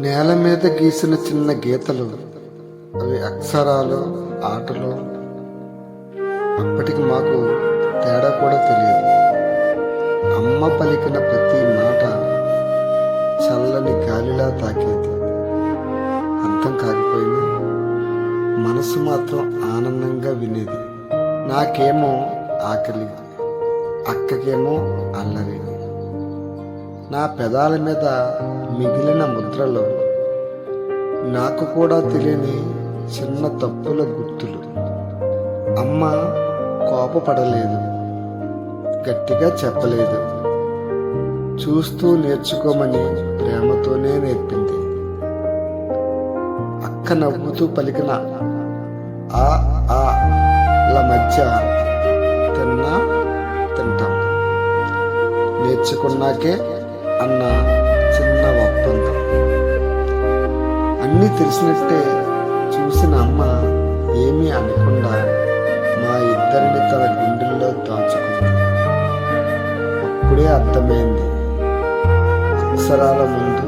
నేల మీద గీసిన చిన్న గీతలు, అవి అక్షరాలు, ఆటలు. అప్పటికి మాకు తేడా కూడా తెలియదు. అమ్మ పలికిన ప్రతి మాట చల్లని గాలిలా తాకేది. అర్థం కాకపోయినా మనసు మాత్రం ఆనందంగా వినేది. నాకేమో ఆకలి, అక్కకేమో అల్లరి. నా పెదాల మీద మిగిలిన ముద్రలో నాకు కూడా తెలియని చిన్న తప్పుల గుర్తులు. అమ్మ కోపపడలేదు, గట్టిగా చెప్పలేదు, చూస్తూ నేర్చుకోమని ప్రేమతోనే నేర్పింది. అక్క నవ్వుతూ పలికిన ఆ ల మధ్య తింటాం, నేర్చుకున్నాకే అన్న చిన్న ఒప్పందం. అన్నీ తెలిసినట్టే చూసిన అమ్మ ఏమీ అనకుండా మా ఇద్దరిని తన గుండెల్లో దాచుకుంది. అప్పుడే అర్థమైంది, అక్షరాల ముందు